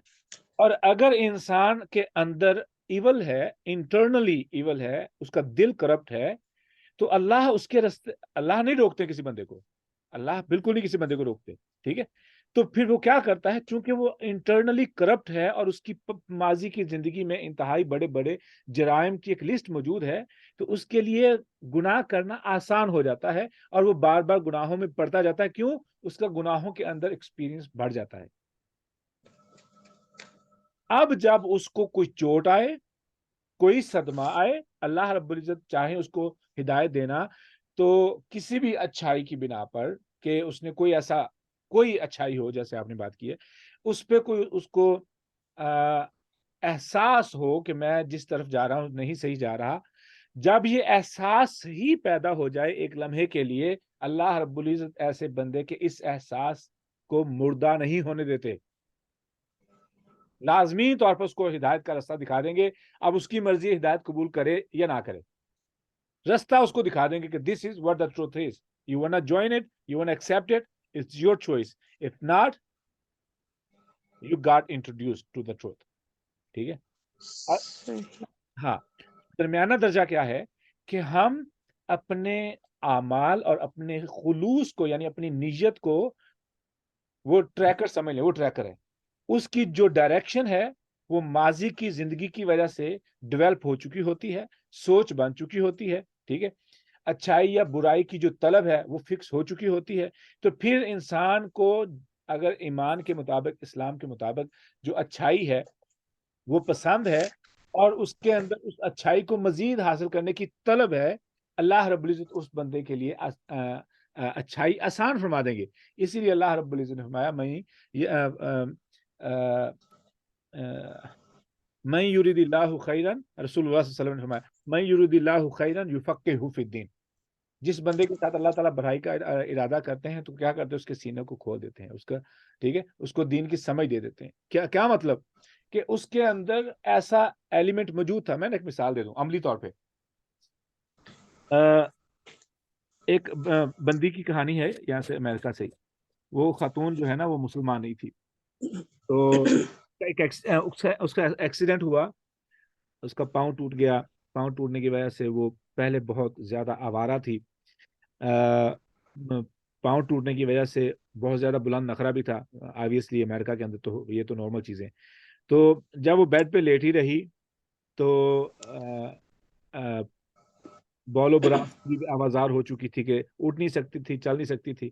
اور اگر انسان کے اندر ایول ہے، انٹرنلی ایول ہے، اس کا دل کرپٹ ہے، تو اللہ اس کے راستے، اللہ نہیں روکتے کسی بندے کو، اللہ بالکل نہیں کسی بندے کو روکتے، ٹھیک ہے. تو پھر وہ کیا کرتا ہے، چونکہ وہ انٹرنلی کرپٹ ہے اور اس کی ماضی کی زندگی میں انتہائی بڑے بڑے جرائم کی ایک لسٹ موجود ہے، تو اس کے لیے گناہ کرنا آسان ہو جاتا ہے اور وہ بار بار گناہوں میں پڑتا جاتا ہے. کیوں؟ اس کا گناہوں کے اندر ایکسپیرینس بڑھ جاتا ہے. اب جب اس کو کوئی چوٹ آئے، کوئی صدمہ آئے، اللہ رب العزت چاہے اس کو ہدایت دینا، تو کسی بھی اچھائی کی بنا پر کہ اس نے کوئی اچھائی ہو، جیسے آپ نے بات کی ہے، اس پہ کوئی اس کو احساس ہو کہ میں جس طرف جا رہا ہوں نہیں صحیح جا رہا، جب یہ احساس ہی پیدا ہو جائے ایک لمحے کے لیے، اللہ رب العزت ایسے بندے کے اس احساس کو مردہ نہیں ہونے دیتے. لازمی طور پر اس کو ہدایت کا راستہ دکھا دیں گے. اب اس کی مرضی ہدایت قبول کرے یا نہ کرے، راستہ اس کو دکھا دیں گے کہ this is what the truth is. You wanna join it, you wanna accept it, it's your choice. If not, you got introduced to the truth. ٹھیک ہے. ہاں، درمیانہ درجہ کیا ہے کہ ہم اپنے اعمال اور اپنے خلوص کو، یعنی اپنی نیت کو، وہ ٹریکر سمجھ لیں، وہ ٹریکر ہے. اس کی جو ڈائریکشن ہے وہ ماضی کی زندگی کی وجہ سے ڈیولپ ہو چکی ہوتی ہے، سوچ بن چکی ہوتی ہے، ٹھیک ہے. اچھائی یا برائی کی جو طلب ہے وہ فکس ہو چکی ہوتی ہے، تو پھر انسان کو اگر ایمان کے مطابق، اسلام کے مطابق جو اچھائی ہے وہ پسند ہے اور اس کے اندر اس اچھائی کو مزید حاصل کرنے کی طلب ہے، اللہ رب العزت اس بندے کے لیے اچھائی آسان فرما دیں گے. اسی لیے اللہ رب العزت نے فرمایا من یرید اللہ خیرا، رسول اللہ صلی اللہ علیہ وسلم نے فرمایا من یرید اللہ خیرا یفقہہ فی الدین. جس بندے کے ساتھ اللہ تعالیٰ بھلائی کا ارادہ کرتے ہیں تو کیا کرتے ہیں، اس کے سینے کو کھول دیتے ہیں، اس کا ٹھیک ہے، اس کو دین کی سمجھ دے دیتے ہیں. کیا مطلب کہ اس کے اندر ایسا ایلیمنٹ موجود تھا. میں نے ایک مثال دے دوں عملی طور پہ. ایک بندی کی کہانی ہے یہاں سے امریکہ سے. وہ خاتون جو ہے نا وہ مسلمان نہیں تھی، تو اس کا ایکسیڈنٹ ہوا، اس کا پاؤں ٹوٹ گیا. پاؤں ٹوٹنے کی وجہ سے وہ پہلے بہت زیادہ آوارہ تھی، پاؤں ٹوٹنے کی وجہ سے بہت زیادہ بلند نخرہ بھی تھا. آبویسلی امریکہ کے اندر تو یہ تو نارمل چیزیں. تو جب وہ بیڈ پہ لیٹی رہی تو بول و براز کی آوازار ہو چکی تھی کہ اٹھ نہیں سکتی تھی، چل نہیں سکتی تھی.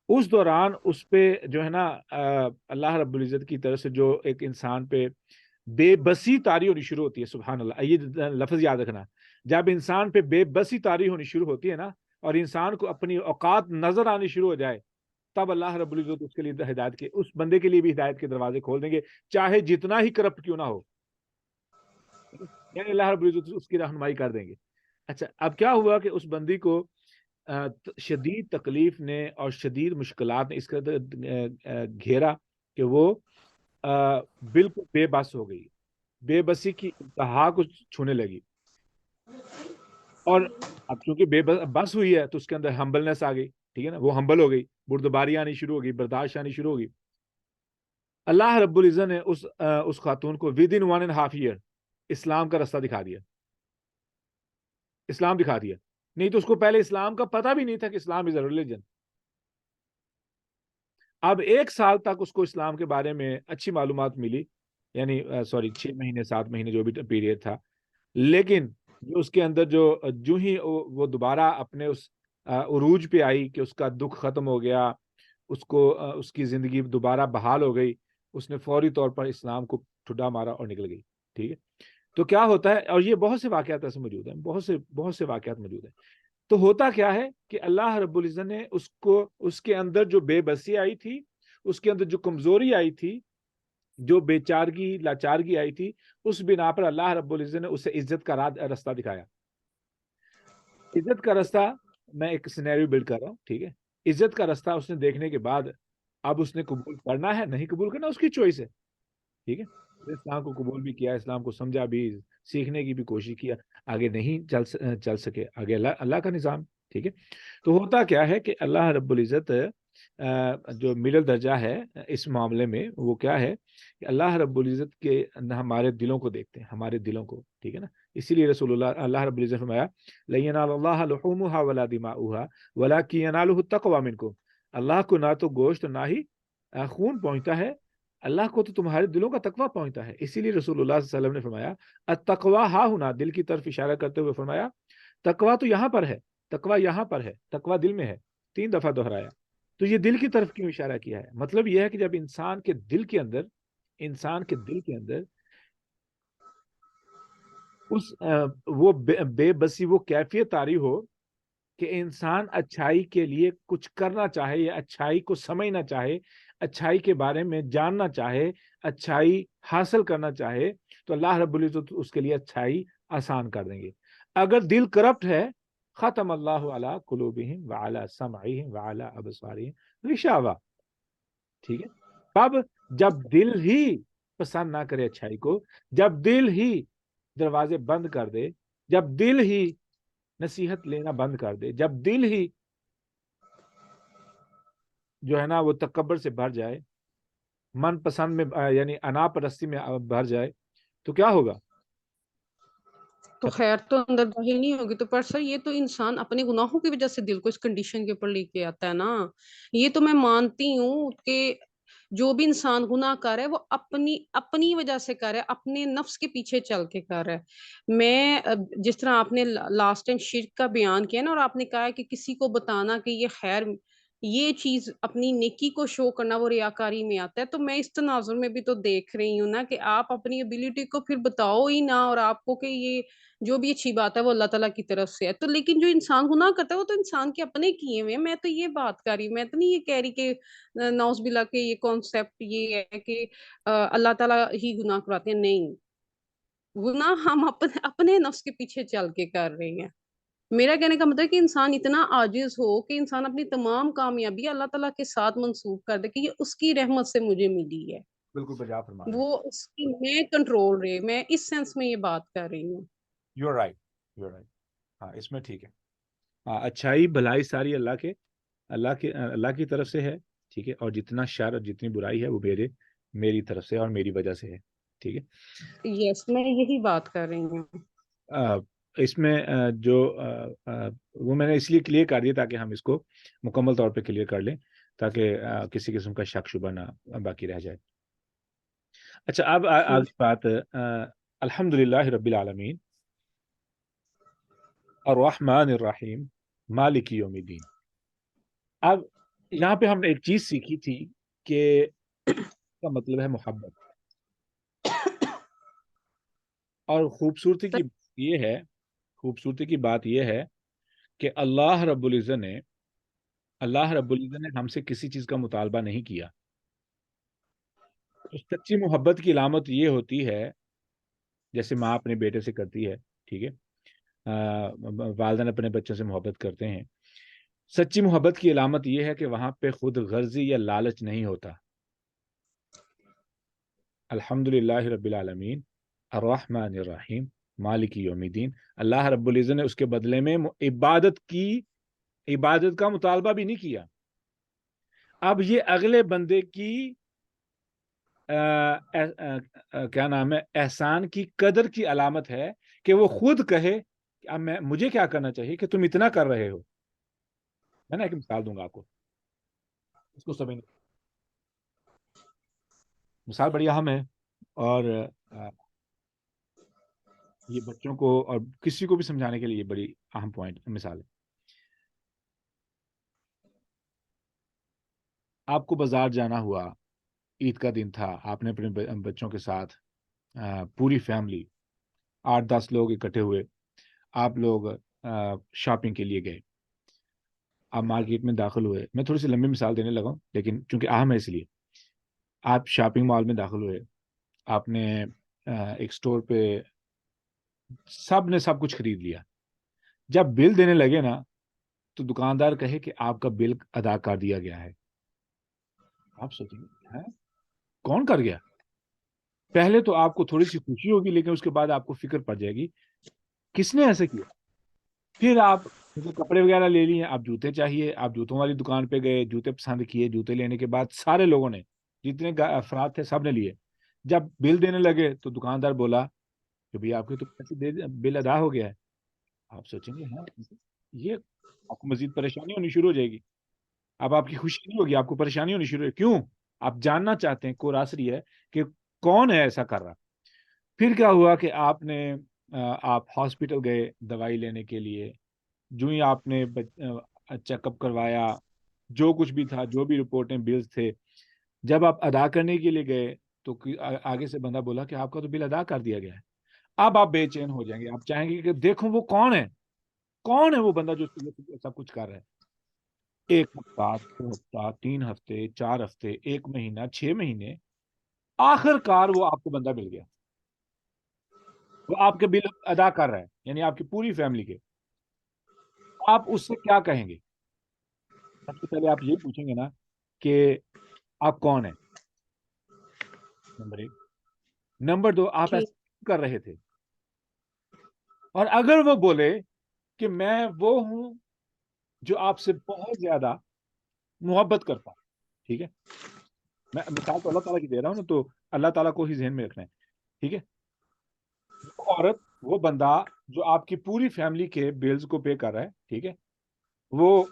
اس دوران اس پہ جو ہے نا اللہ رب العزت کی طرف سے جو ایک انسان پہ بے بسی طاری ہونی شروع ہوتی ہے. سبحان اللہ، یہ لفظ یاد رکھنا. جب انسان پہ بے بسی طاری ہونی شروع ہوتی ہے نا اور انسان کو اپنی اوقات نظر آنی شروع ہو جائے، تب اللہ رب العزت اس کے لیے ہدایت کے، اس بندے کے لیے بھی ہدایت کے دروازے کھول دیں گے، چاہے جتنا ہی کرپٹ کیوں نہ ہو. یعنی اللہ رب العزت اس کی رہنمائی کر دیں گے. اچھا، اب کیا ہوا کہ اس بندی کو شدید تکلیف نے اور شدید مشکلات نے اس کا گھیرا کہ وہ بالکل بے بس ہو گئی، بے بسی کی انتہا کو چھونے لگی. اور اب چونکہ بے بس ہوئی ہے تو اس کے اندر ہمبلنس آ گئی، ٹھیک ہے نا، وہ ہمبل ہو گئی، بردباری آنی شروع ہو گئی، برداشت آنی شروع ہو گئی. اللہ رب العزت نے اس خاتون کو ود ان 1.5 year اسلام کا رستہ دکھا دیا، اسلام دکھا دیا. نہیں تو اس کو پہلے اسلام کا پتہ بھی نہیں تھا کہ اسلام از اے ریلیجن. اب 1 سال تک اس کو اسلام کے بارے میں اچھی معلومات ملی، یعنی 6 مہینے 7 مہینے جو بھی پیریڈ تھا. لیکن جو اس کے اندر جو ہی وہ دوبارہ اپنے اس عروج پہ آئی کہ اس کا دکھ ختم ہو گیا، اس کی زندگی دوبارہ بحال ہو گئی، اس نے فوری طور پر اسلام کو ٹھڈا مارا اور نکل گئی. ٹھیک ہے، تو کیا ہوتا ہے، اور یہ بہت سے واقعات ایسے موجود ہیں، بہت سے واقعات موجود ہیں. تو ہوتا کیا ہے کہ اللہ رب العزت نے اس کے اندر جو بے بسی آئی تھی، اس کے اندر جو کمزوری آئی تھی، جو بے چارگی لاچارگی آئی تھی، اس بنا پر اللہ رب العزت نے اسے عزت کا رستہ دکھایا. عزت کا رستہ، میں ایک سینیریو بلڈ کر رہا ہوں، ٹھیک ہے. عزت کا رستہ اس نے دیکھنے کے بعد اب اس نے قبول کرنا ہے نہیں قبول کرنا اس کی چوائس ہے، ٹھیک ہے. اسلام کو قبول بھی کیا، اسلام کو سمجھا بھی، سیکھنے کی بھی کوشش کیا، آگے نہیں چل سکے، آگے اللہ کا نظام. ٹھیک ہے. تو ہوتا کیا ہے کہ اللہ رب العزت جو مڈل درجہ ہے اس معاملے میں وہ کیا ہے کہ اللہ رب العزت کے ہمارے دلوں کو دیکھتے ہیں، ہمارے دلوں کو. ٹھیک ہے نا. اسی لیے رسول اللہ رب العزت فرمایا لَن يَنَالَ اللَّهَ لُحُومُهَا وَلَا دِمَاؤُهَا وَلَكِنْ يَنَالُهُ التَّقْوَىٰ مِنْكُمْ. اللہ کو نہ تو گوشت نہ ہی خون پہنچتا ہے، اللہ کو تو تمہارے دلوں کا تقویٰ پہنچتا ہے. اسی لیے رسول اللہ صلی اللہ علیہ وسلم نے فرمایا التقویٰ ہا ہونا، دل کی طرف اشارہ کرتے ہوئے فرمایا تقویٰ تو یہاں پر ہے، تقویٰ یہاں پر ہے، تقویٰ دل میں ہے. 3 دفعہ دہرایا. تو یہ دل کی طرف کیوں اشارہ کیا ہے؟ مطلب یہ ہے کہ جب انسان کے دل کے اندر وہ بے بسی، وہ کیفیت طاری ہو کہ انسان اچھائی کے لیے کچھ کرنا چاہے یا اچھائی کو سمجھنا چاہے، اچھائی کے بارے میں جاننا چاہے، اچھائی حاصل کرنا چاہے، تو اللہ رب العزت اس کے لیے اچھائی آسان کر دیں گے. اگر دل کرپٹ ہے، ختم اللہ علی قلوبہم وعلی سمعہم وعلی ابصارہم غشاوہ. ٹھیک ہے. اب جب دل ہی پسند نہ کرے اچھائی کو، جب دل ہی دروازے بند کر دے، جب دل ہی نصیحت لینا بند کر دے، جب دل ہی جو ہے نا وہ تکبر سے بھر جائے، من پسند میں یعنی انا پرستی میں بھر جائے، تو کیا ہوگا؟ تو خیر تو اندر ظاہر نہیں ہوگی. تو پر سر یہ تو انسان اپنے گناہوں کی وجہ سے دل کو اس کنڈیشن کے اوپر لے کے آتا ہے نا. یہ تو میں مانتی ہوں کہ جو بھی انسان گناہ کر رہا ہے وہ اپنی وجہ سے کر رہا ہے، اپنے نفس کے پیچھے چل کے کر رہا ہے۔ میں جس طرح آپ نے لاسٹ ٹائم شرک کا بیان کیا نا، اور آپ نے کہا کہ کسی کو بتانا کہ یہ خیر، یہ چیز اپنی نیکی کو شو کرنا وہ ریاکاری میں آتا ہے، تو میں اس تناظر میں بھی تو دیکھ رہی ہوں نا کہ آپ اپنی ابیلٹی کو پھر بتاؤ ہی نہ، اور آپ کو کہ یہ جو بھی اچھی بات ہے وہ اللہ تعالیٰ کی طرف سے ہے، تو لیکن جو انسان گناہ کرتا ہے وہ تو انسان کے اپنے کیے ہوئے ہیں۔ میں تو یہ بات کر رہی ہوں، میں تو نہیں یہ کہہ رہی کہ نعوذ باللہ کہ یہ کانسیپٹ یہ ہے کہ اللہ تعالیٰ ہی گناہ کراتے ہیں، نہیں، گناہ ہم اپنے نفس کے پیچھے چل کے کر رہے ہیں۔ میرا کہنے کا مطلب ہے کہ انسان اتنا عاجز ہو کہ انسان اپنی تمام کامیابی اللہ تعالیٰ کے ساتھ منسوب کر دے کہ یہ اس کی رحمت سے مجھے ملی ہے، بالکل بجا فرما رہے ہیں. وہ اس کی میں کنٹرول رہے، میں اس سینس میں یہ بات کر رہی ہوں۔ You are right, you are right. ہاں اس میں ٹھیک ہے. ہاں اچھائی بھلائی ساری اللہ کی طرف سے ہے، ٹھیک ہے، اور جتنا شر اور جتنی برائی ہے وہ میری طرف سے اور میری وجہ سے ہے، ٹھیک ہے. یس، میں یہی بات کر رہی ہوں۔ اس میں جو وہ میں نے اس لیے کلیئر کر دیا تاکہ ہم اس کو مکمل طور پہ کلیئر کر لیں، تاکہ کسی قسم کا شک شبہ نہ باقی رہ جائے. اچھا اب آگے بات الحمدللہ رب العالمین الرحمن الرحیم مالک یوم الدین. اب یہاں پہ ہم نے ایک چیز سیکھی تھی کہ کا مطلب ہے محبت، اور خوبصورتی کی بات یہ ہے کہ اللہ رب العزت نے ہم سے کسی چیز کا مطالبہ نہیں کیا. سچی محبت کی علامت یہ ہوتی ہے، جیسے ماں اپنے بیٹے سے کرتی ہے، ٹھیک ہے، والدین اپنے بچوں سے محبت کرتے ہیں. سچی محبت کی علامت یہ ہے کہ وہاں پہ خود غرضی یا لالچ نہیں ہوتا. الحمدللہ رب العالمین الرحمن الرحیم مالک یوم الدین. اللہ رب العزت نے اس کے بدلے میں عبادت کا مطالبہ بھی نہیں کیا. اب یہ اگلے بندے کی کیا نام ہے، احسان کی قدر کی علامت ہے کہ وہ خود کہے کہ اب مجھے کیا کرنا چاہیے کہ تم اتنا کر رہے ہو. میں نا ایک مثال دوں گا آپ کو، اس کو سمجھنے مثال بڑی اہم ہے، اور یہ بچوں کو اور کسی کو بھی سمجھانے کے لیے یہ بڑی اہم مثال ہے. آپ کو بازار جانا ہوا، عید کا دن تھا، آپ نے اپنے بچوں کے ساتھ پوری فیملی 8-10 لوگ اکٹھے ہوئے، آپ لوگ شاپنگ کے لیے گئے. آپ مارکیٹ میں داخل ہوئے. میں تھوڑی سی لمبی مثال دینے لگا ہوں لیکن چونکہ اہم ہے اس لیے. آپ شاپنگ مال میں داخل ہوئے، آپ نے ایک سٹور پہ سب نے سب کچھ خرید لیا. جب بل دینے لگے نا تو دکاندار کہے کہ آپ کا بل ادا کر دیا گیا ہے. آپ سوچیں گے کون کر گیا؟ پہلے تو آپ کو تھوڑی سی خوشی ہوگی، لیکن اس کے بعد آپ کو فکر پڑ جائے گی کس نے ایسے کیا. پھر آپ کپڑے وغیرہ لے لیے، آپ جوتے چاہیے، آپ جوتوں والی دکان پہ گئے، جوتے پسند کیے. جوتے لینے کے بعد سارے لوگوں نے، جتنے افراد تھے سب نے لیے. جب بل دینے لگے تو دکاندار بولا کہ بھئی آپ کے تو پیسے بل ادا ہو گیا ہے. آپ سوچیں گے ہاں یہ آپ کو مزید پریشانی ہونی شروع ہو جائے گی. اب آپ کی خوشی نہیں ہوگی، آپ کو پریشانی ہونی شروع ہے. کیوں؟ آپ جاننا چاہتے ہیں، کوراسری ہے کہ کون ہے ایسا کر رہا. پھر کیا ہوا کہ آپ ہاسپٹل گئے دوائی لینے کے لیے. جو ہی آپ نے چیک اپ کروایا، جو کچھ بھی تھا، جو بھی رپورٹیں بلز تھے، جب آپ ادا کرنے کے لیے گئے تو آگے سے بندہ بولا کہ آپ کا تو بل ادا کر دیا گیا ہے. اب آپ بے چین ہو جائیں گے، آپ چاہیں گے کہ دیکھوں وہ کون ہے وہ بندہ جو سب کچھ کر رہا ہے. 1 ہفتہ، 2 ہفتہ، 3 ہفتے، 4 ہفتے، 1 مہینہ، 6 مہینے، آخر کار وہ آپ کو بندہ مل گیا. وہ آپ کے بل ادا کر رہا ہے، یعنی آپ کی پوری فیملی کے. آپ اس سے کیا کہیں گے؟ سب سے پہلے آپ یہ پوچھیں گے نا کہ آپ کون ہیں، نمبر 1. نمبر 2، آپ ٹھیک، ایسا کر رہے تھے. اور اگر وہ بولے کہ میں وہ ہوں جو آپ سے بہت زیادہ محبت کرتا ہوں، ٹھیک ہے، میں مثال تو اللہ تعالیٰ کی دے رہا ہوں نا، تو اللہ تعالیٰ کو ہی ذہن میں رکھنا ہے، ٹھیک ہے. وہ عورت، وہ بندہ جو آپ کی پوری فیملی کے بلز کو پے کر رہا ہے، ٹھیک ہے، وہ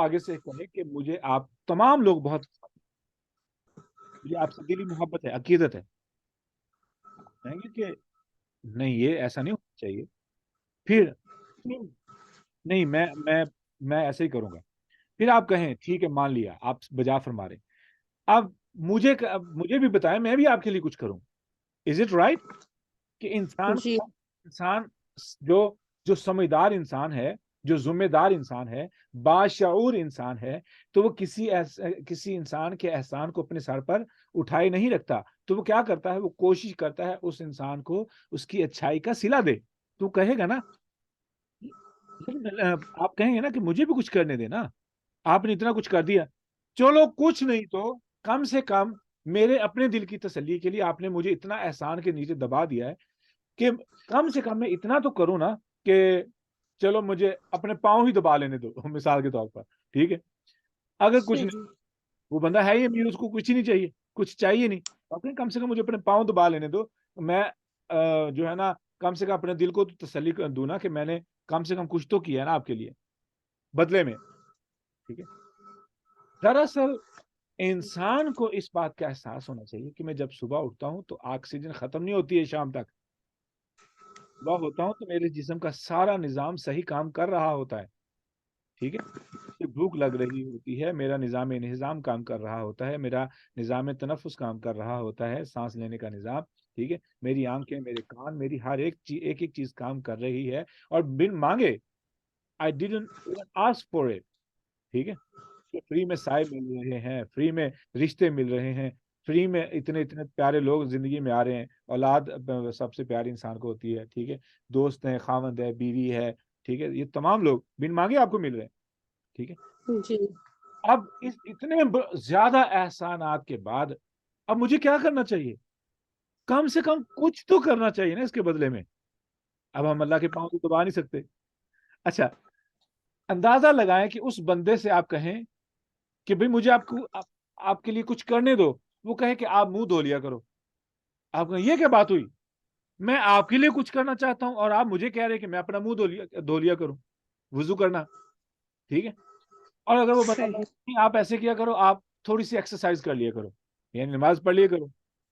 آگے سے کہے کہ مجھے آپ تمام لوگ بہت مجھے آپ سے دلی محبت ہے، عقیدت ہے، کہیں گے کہ نہیں یہ ایسا نہیں ہونا چاہیے، پھر نہیں میں ایسے ہی کروں گا، پھر آپ کہیں ٹھیک ہے مان لیا، آپ بجا فرما رہے، اب مجھے بھی بتائیں میں بھی آپ کے لیے کچھ کروں. از اٹ رائٹ کہ جی انسان جو جو سمجھدار انسان ہے، جو ذمہ دار انسان ہے، باشعور انسان ہے، تو وہ کسی انسان کے احسان کو اپنے سر پر اٹھائے نہیں رکھتا، تو وہ کیا کرتا ہے، وہ کوشش کرتا ہے اس انسان کو اس کی اچھائی کا صلہ دے. تو کہے گا نا، آپ کہیں گے نا کہ مجھے بھی کچھ کرنے دے نا، آپ نے اتنا کچھ کر دیا، چلو کچھ نہیں تو کم سے کم میرے اپنے دل کی تسلی کے لیے آپ نے مجھے اتنا احسان کے نیچے دبا دیا ہے کہ کم سے کم میں اتنا تو کروں نا کہ چلو مجھے اپنے پاؤں ہی دبا لینے دو، مثال کے طور پر، ٹھیک ہے. اگر کچھ نہیں، وہ بندہ ہے ہی امیر، اس کو کچھ ہی نہیں چاہیے، کچھ چاہیے نہیں، اپنے کم سے کم مجھے اپنے پاؤں دبا لینے دو، میں جو ہے نا کم سے کم اپنے دل کو تو تسلی دوں نا کہ میں نے کم سے کم کچھ تو کیا ہے نا آپ کے لیے بدلے میں. ٹھیک ہے. دراصل انسان کو اس بات کا احساس ہونا چاہیے کہ میں جب صبح اٹھتا ہوں تو آکسیجن ختم نہیں ہوتی ہے شام تک، صبح ہوتا ہوں تو میرے جسم کا سارا نظام صحیح کام کر رہا ہوتا ہے. ٹھیک ہے. مجھے بھوک لگ رہی ہوتی ہے، میرا نظام انہضام کام کر رہا ہوتا ہے، میرا نظام تنفس کام کر رہا ہوتا ہے، سانس لینے کا نظام. ٹھیک ہے. میری آنکھیں، میرے کان، میری ہر ایک چیز کام کر رہی ہے، اور بن مانگے I didn't even ask for it. ٹھیک ہے. فری میں سائے مل رہے ہیں، فری میں رشتے مل رہے ہیں، فری میں اتنے پیارے لوگ زندگی میں آ رہے ہیں. اولاد سب سے پیاری انسان کو ہوتی ہے. ٹھیک ہے. دوست ہیں، خاوند ہے، بیوی ہے. ٹھیک ہے. یہ تمام لوگ بن مانگے آپ کو مل رہے ہیں. ٹھیک ہے. جی اب اس اتنے زیادہ احسانات کے بعد اب مجھے کیا کرنا چاہیے؟ کم سے کم کچھ تو کرنا چاہیے نا اس کے بدلے میں. اب ہم اللہ کے پاؤں کو دبا نہیں سکتے. اچھا، اندازہ لگائیں کہ اس بندے سے آپ کہیں کہ بھئی مجھے آپ کے لیے کچھ کرنے دو، وہ کہے کہ آپ منہ دھو لیا کرو. آپ کہیں یہ کیا بات ہوئی، میں آپ کے لیے کچھ کرنا چاہتا ہوں اور آپ مجھے کہہ رہے کہ میں اپنا منہ دھو لیا کروں، وضو کرنا. ٹھیک ہے. اور اگر وہ بتا صحیح آپ ایسے کیا کرو، آپ تھوڑی سی ایکسرسائز کر لیا کرو، یعنی نماز پڑھ لیا کرو،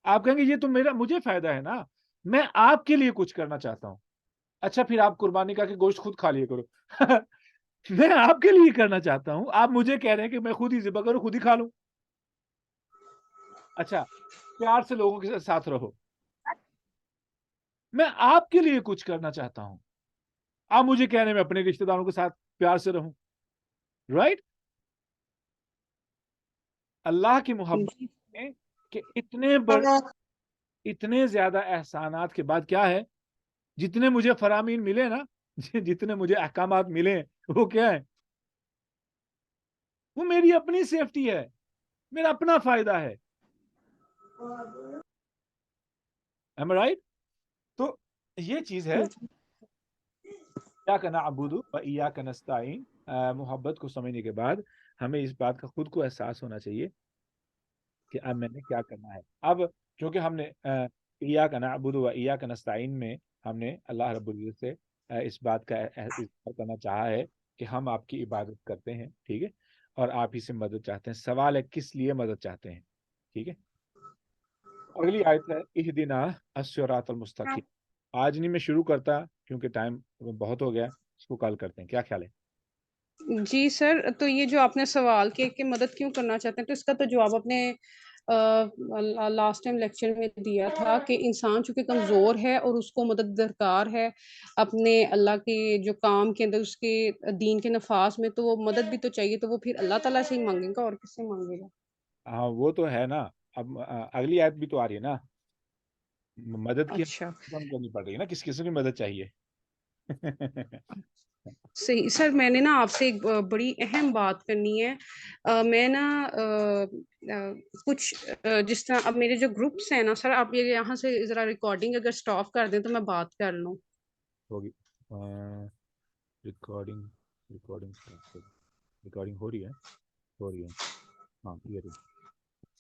آپ کہیں گے یہ تو مجھے فائدہ ہے نا، میں آپ کے لیے کچھ کرنا چاہتا ہوں. اچھا پھر آپ قربانی کا کہ گوشت خود کھا لیا کرو. میں آپ کے لیے کرنا چاہتا ہوں، آپ مجھے کہہ رہے ہیں کہ میں خود ہی ذبح کروں، خود ہی کھا لوں. اچھا، پیار سے لوگوں کے ساتھ رہو، میں آپ کے لیے کچھ کرنا چاہتا ہوں، آپ مجھے کہہ رہے ہیں میں اپنے رشتہ داروں کے ساتھ پیار سے رہوں. رائٹ. اللہ کی محبت میں کہ اتنے زیادہ احسانات کے بعد کیا ہے، جتنے مجھے فرامین ملے نا، جتنے مجھے احکامات ملے، وہ کیا ہے، وہ میری اپنی سیفٹی ہے، میرا اپنا فائدہ ہے. Am I right؟ تو یہ چیز ہے ایاک نعبد و ایاک نستعین. محبت کو سمجھنے کے بعد ہمیں اس بات کا خود کو احساس ہونا چاہیے کہ اب میں نے کیا کرنا ہے. اب کیونکہ ہم نے ایاک نعبد و ایاک نستعین میں ہم نے اللہ رب العزت سے اس بات کا اظہار کرنا چاہا ہے کہ ہم آپ کی عبادت کرتے ہیں. ٹھیک ہے. اور آپ ہی سے مدد چاہتے ہیں. سوال ہے کس لیے مدد چاہتے ہیں. ٹھیک ہے. اگلی آیت ہے اہدنا الصراط المستقیم. آج نہیں میں شروع کرتا کیونکہ ٹائم بہت ہو گیا، اس کو کال کرتے ہیں. کیا خیال ہے؟ جی سر، تو یہ جو آپ نے سوال کیا کہ مدد کیوں کرنا چاہتے ہیں، تو اس کا تو جواب آپ نے لاسٹ ٹائم لیکچر میں دیا تھا کہ انسان چونکہ کمزور ہے اور اس کو مدد درکار ہے اپنے اللہ کے جو کام کے اندر، اس کے دین کے نفاذ میں، تو وہ مدد بھی تو چاہیے، تو وہ پھر اللہ تعالیٰ سے ہی مانگے گا، اور کس سے مانگے گا؟ ہاں وہ تو ہے نا. اب اگلی آیت بھی تو آ رہی ہے نا، مدد کی اچھا کرنی پڑ رہی ہے نا، کس قسم کی مدد چاہیے. صحیح سر، میں نے نا آپ سے ایک بڑی اہم بات کرنی ہے. میں نا کچھ جس طرح اب میرے جو گروپس ہیں نا سر، آپ یہ یہاں سے ذرا ریکارڈنگ اگر سٹاپ کر دیں تو میں بات کر لوں. ہوگی ریکارڈنگ ریکارڈنگ ہو رہی ہے. ہاں یہ